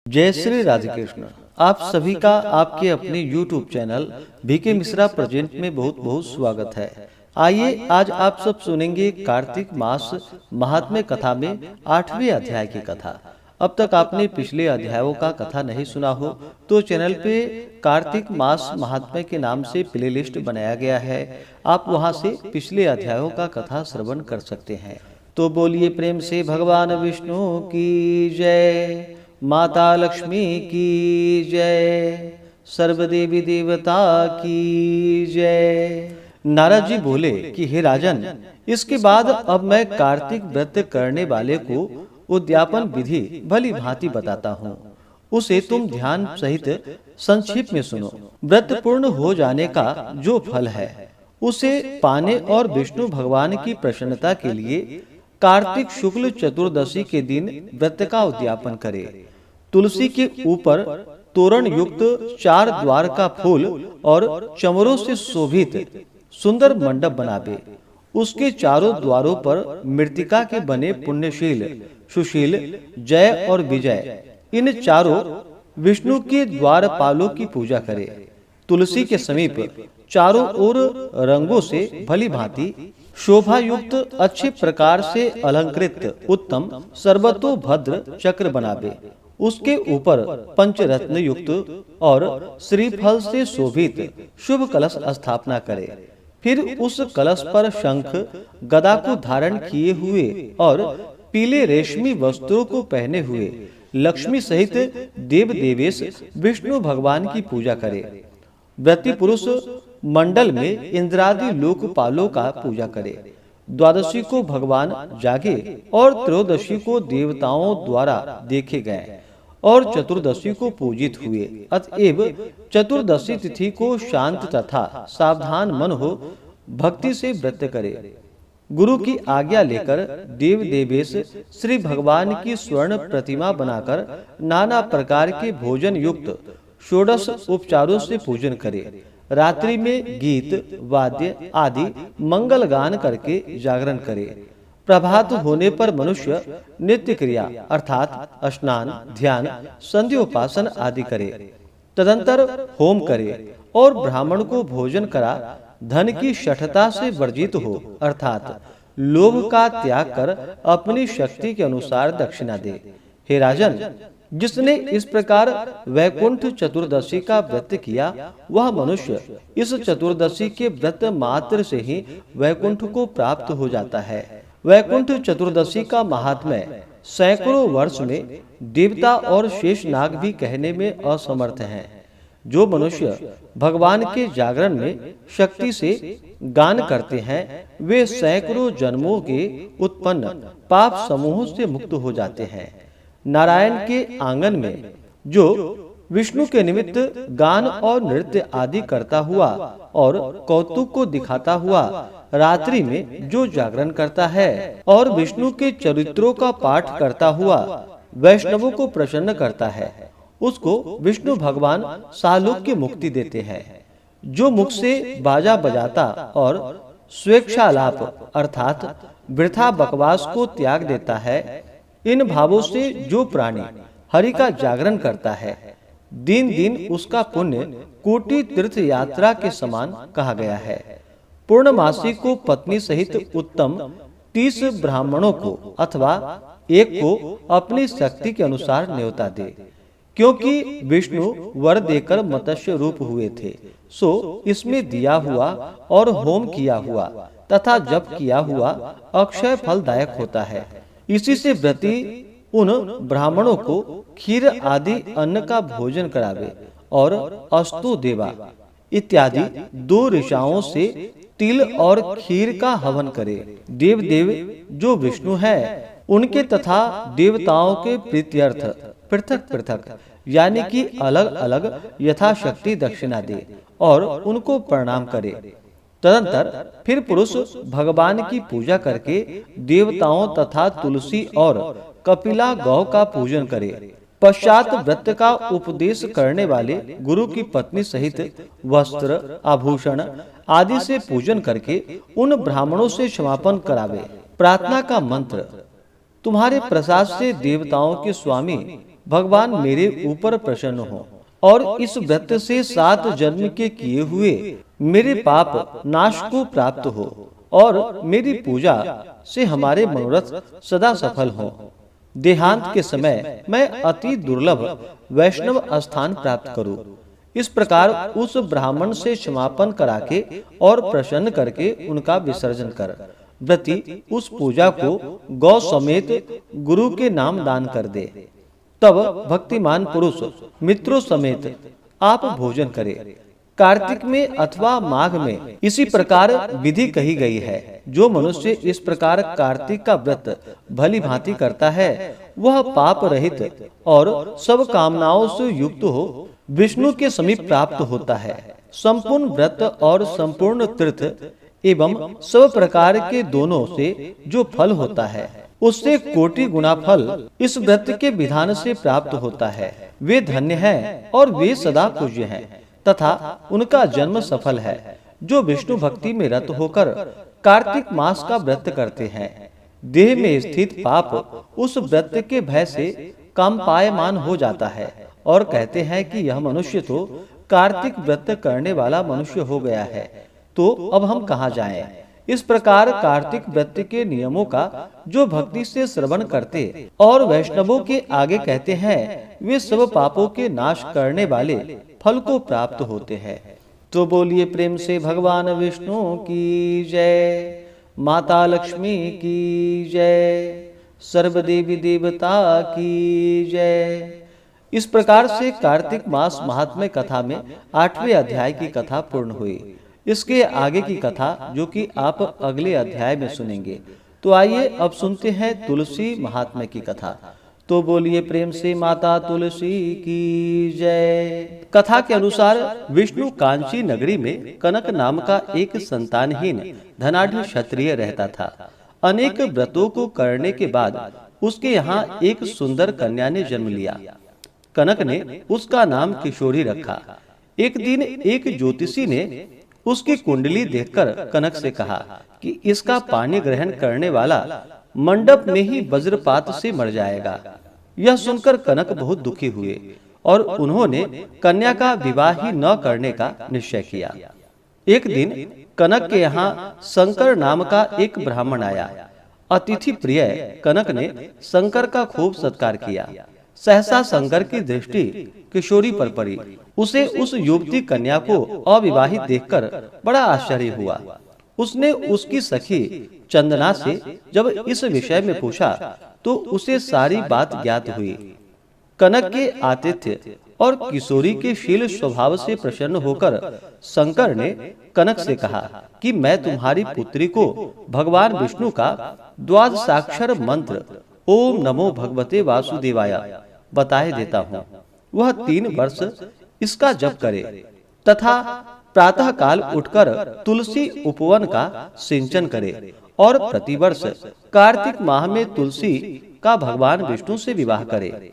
जय श्री राधे कृष्ण। आप सभी का आपके अपने YouTube channel BK Mishra present में बहुत बहुत स्वागत है। आइए आज आप सब सुनेंगे कार्तिक मास महात्म्य कथा में 8वें अध्याय की कथा। अब तक आपने पिछले अध्यायों का कथा नहीं सुना हो तो चैनल पे कार्तिक मास महात्म्य के नाम से प्लेलिस्ट बनाया गया है, आप वहां से पिछले अध्यायों का कथा श्रवण कर सकते हैं। तो बोलिए प्रेम से भगवान विष्णु की जय, माता लक्ष्मी की जय, सर्वदेवी देवता की जय। नारद जी बोले कि हे राजन, इसके बाद अब मैं कार्तिक व्रत करने वाले को उद्यापन विधि भली भांति बताता हूँ, उसे तुम ध्यान सहित संक्षिप्त में सुनो। व्रत पूर्ण हो जाने का जो फल है उसे पाने और विष्णु भगवान की प्रसन्नता के लिए कार्तिक शुक्ल चतुर्दशी के दिन व्रत का उद्यापन करे। तुलसी के ऊपर तोरण युक्त 4 द्वार का फूल और चमरों से शोभित सुंदर मंडप बनावे। उसके चारों द्वारों पर मृतिका के बने पुण्यशील, सुशील, जय और विजय, इन चारों विष्णु के द्वारपालों की पूजा करे। तुलसी के समीप चारों ओर रंगों से भली भांति शोभा युक्त अच्छे प्रकार से अलंकृत उत्तम सर्वतोभद्र चक्र बनावे। उसके ऊपर पंचरत्न युक्त और श्रीफल से शोभित शुभ कलश स्थापना करे। फिर उस कलश पर शंख गदा को धारण किए हुए और पीले रेशमी वस्त्रों को पहने हुए लक्ष्मी सहित देव देवेश विष्णु भगवान की पूजा करे। व्रती पुरुष मंडल में इंद्रादि लोकपालों का पूजा करे। द्वादशी को भगवान जागे और त्रयोदशी को देवताओं द्वारा देखे गए और चतुर्दशी को पूजित हुए। अतएव चतुर्दशी तिथि को शांत तथा सावधान मन हो भक्ति से व्रत करे। गुरु की आज्ञा लेकर देव देवेश श्री भगवान की स्वर्ण प्रतिमा बनाकर नाना प्रकार के भोजन युक्त षोडश उपचारों से पूजन करे। रात्रि में गीत वाद्य आदि मंगल गान करके जागरण करे। प्रभात होने पर मनुष्य नित्य क्रिया अर्थात स्नान, ध्यान, संध्योपासन आदि करे। तदंतर होम करे और ब्राह्मण को भोजन करा धन की शठता से वर्जित हो अर्थात लोभ का त्याग कर अपनी शक्ति के अनुसार दक्षिणा दे। हे राजन, जिसने इस प्रकार वैकुंठ चतुर्दशी का व्रत किया वह मनुष्य इस चतुर्दशी के व्रत मात्र से ही वैकुंठ को प्राप्त हो जाता है। वैकुंठ चतुर्दशी का महात्म्य सैकड़ों वर्ष में देवता और शेषनाग भी कहने में असमर्थ हैं। जो मनुष्य भगवान के जागरण में शक्ति से गान करते हैं वे सैकड़ों जन्मों के उत्पन्न पाप समूहों से मुक्त हो जाते हैं। नारायण के आंगन में जो विष्णु के निमित्त गान और नृत्य आदि करता हुआ और कौतुक को दिखाता हुआ रात्रि में जो जागरण करता है और विष्णु के चरित्रों का पाठ करता हुआ वैष्णवों को प्रसन्न करता है, उसको विष्णु भगवान सालोक की मुक्ति देते हैं। जो मुख से बाजा बजाता और स्वेच्छालाप अर्थात वृथा बकवास को त्याग देता है, इन भावों से जो प्राणी हरि का जागरण करता है, दिन दिन उसका पुण्य कोटि तीर्थ यात्रा के समान कहा गया है। पूर्णमासी को पत्नी सहित उत्तम 30 ब्राह्मणों को अथवा एक को अपनी शक्ति के अनुसार न्योता दे। क्योंकि विष्णु वर देकर मत्स्य रूप हुए थे, सो इसमें दिया हुआ और होम किया हुआ तथा जप किया हुआ अक्षय फलदायक होता है। इसी से व्रती उन ब्राह्मणों को खीर आदि अन्न का भोजन करावे और अस्तु देवा इत्यादि 2 ऋषाओं से तिल और खीर का हवन करे। देव देव जो विष्णु है उनके तथा देवताओं के प्रीत्यर्थ पृथक पृथक यानी कि अलग अलग यथाशक्ति दक्षिणा दे और उनको प्रणाम करे। तदंतर फिर पुरुष भगवान की पूजा करके देवताओं तथा तुलसी और कपिला गौ का पूजन करे। पश्चात व्रत का उपदेश करने वाले गुरु की पत्नी सहित वस्त्र आभूषण आदि से पूजन करके उन ब्राह्मणों से समापन करावे। प्रार्थना का मंत्र, तुम्हारे प्रसाद से देवताओं के स्वामी भगवान मेरे ऊपर प्रसन्न हो और इस व्रत से 7 जन्म के किए हुए मेरे पाप नाश को प्राप्त हो और मेरी पूजा से हमारे मनोरथ सदा सफल हो। देहांत के समय मैं अति दुर्लभ वैष्णव स्थान प्राप्त करूं। इस प्रकार उस ब्राह्मण से क्षमापन करा के और प्रसन्न करके उनका विसर्जन कर व्रती उस पूजा को गौ समेत गुरु के नाम दान कर दे। तब भक्तिमान पुरुष मित्रों समेत आप भोजन करे। कार्तिक में अथवा माघ में इसी प्रकार विधि कही गई है। जो मनुष्य इस प्रकार कार्तिक का व्रत भली भांति करता है वह पाप रहित और सब कामनाओं से युक्त हो विष्णु के समीप प्राप्त होता है। संपूर्ण व्रत और संपूर्ण तीर्थ एवं सब प्रकार के दोनों से जो फल होता है उससे कोटि गुना फल इस व्रत के विधान से प्राप्त होता है। वे धन्य हैं और वे सदा पूज्य हैं तथा उनका जन्म सफल है जो विष्णु भक्ति में रत होकर कार्तिक मास का व्रत करते हैं। देह में स्थित पाप उस व्रत के भय से कंपायमान हो जाता है और कहते हैं कि यह मनुष्य तो कार्तिक व्रत करने वाला मनुष्य हो गया है, तो अब हम कहाँ जाएं? इस प्रकार कार्तिक व्रत के नियमों का जो भक्ति से श्रवण करते और वैष्णवों के आगे कहते हैं वे सब पापों के नाश करने वाले फल को प्राप्त होते हैं। तो बोलिए प्रेम से भगवान विष्णु की जय, माता लक्ष्मी की जय, सर्व देवी देवता की जय। इस प्रकार से कार्तिक मास महात्म्य कथा में 8वें अध्याय की कथा पूर्ण हुई। इसके आगे की कथा जो कि आप अगले अध्याय में सुनेंगे। तो आइए अब सुनते हैं तुलसी महात्म्य की कथा। तो बोलिए प्रेम से माता तुलसी की जय। कथा के अनुसार विष्णु कांची नगरी में कनक नाम का एक संतानहीन धनाढ़ क्षत्रिय रहता था। अनेक व्रतों को करने के बाद उसके यहाँ एक सुंदर कन्या ने जन्म लिया। कनक ने उसका नाम किशोरी रखा। एक दिन एक ज्योतिषी ने उसकी कुंडली देखकर कनक से कहा कि इसका पानी ग्रहण करने वाला मंडप में ही वज्रपात से मर जाएगा। यह सुनकर कनक बहुत दुखी हुए और उन्होंने कन्या का विवाह ही न करने का निश्चय किया। एक दिन कनक के यहाँ शंकर नाम का एक ब्राह्मण आया। अतिथि प्रिय कनक ने शंकर का खूब सत्कार किया। सहसा शंकर की दृष्टि किशोरी पर पड़ी। उसे उस युवती कन्या को अविवाहित देखकर बड़ा आश्चर्य हुआ। उसने उसकी सखी चंदना से जब इस विषय में पूछा तो उसे सारी बात ज्ञात हुई। कनक के आतिथ्य और किशोरी के शील स्वभाव से प्रसन्न होकर शंकर ने कनक से कहा कि मैं तुम्हारी पुत्री को भगवान विष्णु का द्वादशाक्षर मंत्र ओम नमो भगवते वासुदेवाय बताए देता हूँ। वह 3 वर्ष इसका जप करे तथा प्रातः काल उठकर तुलसी उपवन का सिंचन करे और प्रतिवर्ष कार्तिक माह में तुलसी का भगवान विष्णु से विवाह करे।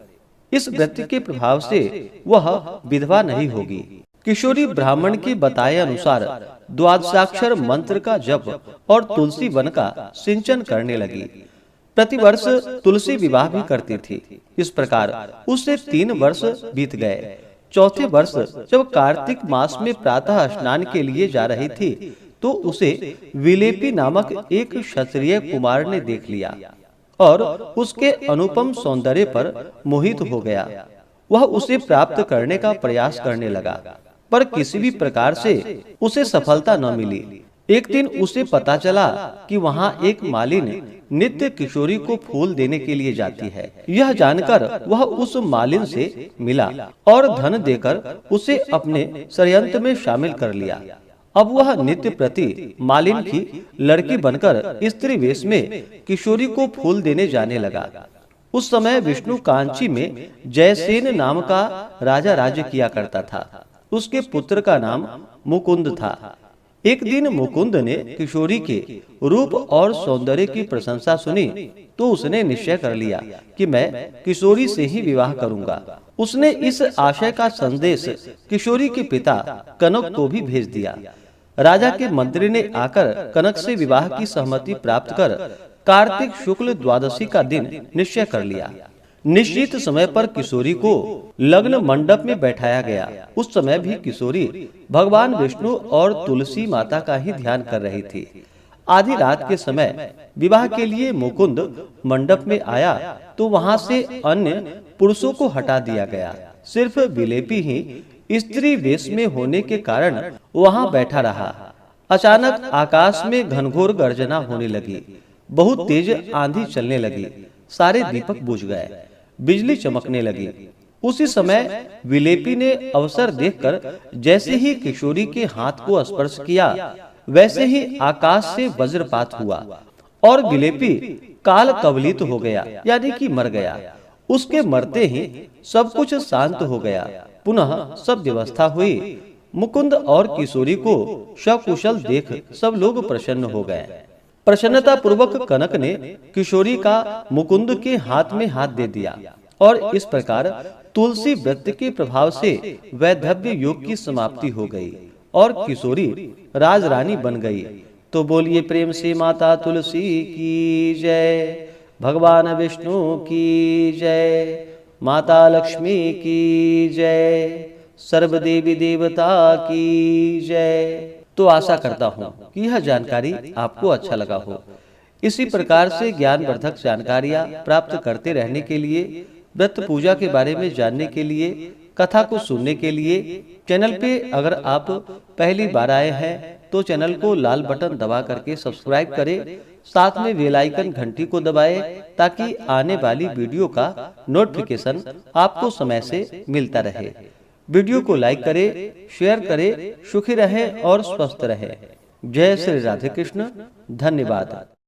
इस व्रत के प्रभाव से वह विधवा नहीं होगी। किशोरी ब्राह्मण के बताए अनुसार द्वादशाक्षर मंत्र का जप और तुलसी वन का सिंचन करने लगी। प्रतिवर्ष तुलसी विवाह भी करती थी। इस प्रकार उससे 3 वर्ष बीत गए। चौथे वर्ष जब कार्तिक मास में प्रातः स्नान के लिए जा रही थी तो उसे विलेपी नामक एक क्षत्रिय कुमार ने देख लिया और उसके अनुपम सौंदर्य पर मोहित हो गया। वह उसे प्राप्त करने का प्रयास करने लगा पर किसी भी प्रकार से उसे सफलता न मिली। एक दिन उसे पता चला कि वहाँ एक मालिन नित्य किशोरी को फूल देने के लिए जाती है। यह जानकर वह उस मालिन से मिला और धन देकर उसे अपने षड्यंत्र में शामिल कर लिया। अब वह नित्य प्रति मालिन की लड़की बनकर स्त्री वेश में किशोरी को फूल देने जाने लगा। उस समय विष्णु कांची में जयसेन नाम का राजा राज्य किया करता था। उसके पुत्र का नाम मुकुंद था। एक दिन मुकुंद ने किशोरी के रूप और सौंदर्य की प्रशंसा सुनी तो उसने निश्चय कर लिया कि मैं किशोरी से ही विवाह करूंगा। उसने इस आशय का संदेश किशोरी के पिता कनक को भी भेज दिया। राजा के मंत्री ने आकर कनक से विवाह की सहमति प्राप्त कर कार्तिक शुक्ल द्वादशी का दिन निश्चय कर लिया। निश्चित समय पर किशोरी को लग्न मंडप में बैठाया गया। उस समय भी किशोरी भगवान विष्णु और तुलसी माता का ही ध्यान कर रही थी। आधी रात के समय विवाह के लिए मुकुंद मंडप में आया तो वहां से अन्य पुरुषों को हटा दिया गया। सिर्फ विलेपी ही स्त्री वेश में होने के कारण वहां बैठा रहा। अचानक आकाश में घनघोर गर्जना होने लगी। बहुत तेज आंधी चलने लगी। सारे दीपक बुझ गए। बिजली चमकने लगी। उसी समय विलेपी ने अवसर देखकर जैसे ही किशोरी के हाथ को स्पर्श किया, वैसे ही आकाश से वज्रपात हुआ और विलेपी काल कवलित हो गया, यानी कि मर गया। उसके मरते ही सब कुछ शांत हो गया। पुनः सब व्यवस्था हुई। मुकुंद और किशोरी को सकुशल देख सब लोग प्रसन्न हो गए। प्रसन्नता पूर्वक कनक ने किशोरी का मुकुंद के हाथ में हाथ दे दिया और इस प्रकार तुलसी व्रत के प्रभाव से वैधव्य योग की समाप्ति हो गई और किशोरी राजरानी बन गई। तो बोलिए प्रेम से माता तुलसी की जय, भगवान विष्णु की जय, माता लक्ष्मी की जय, सर्व देवी देवता की जय। तो आशा करता हूँ कि यह जानकारी आपको अच्छा लगा हो। इसी प्रकार से ज्ञानवर्धक जानकारियाँ प्राप्त करते रहने के लिए, व्रत पूजा के बारे में जानने के लिए, कथा को सुनने के लिए चैनल पे अगर आप पहली बार आए हैं तो चैनल को लाल बटन दबा करके सब्सक्राइब करें। साथ में बेल आइकन घंटी को दबाएं ताकि आने वाली वीडियो का नोटिफिकेशन आपको समय से मिलता रहे। वीडियो को लाइक करें, शेयर करें। सुखी रहें और स्वस्थ रहें। जय श्री राधे कृष्ण। धन्यवाद।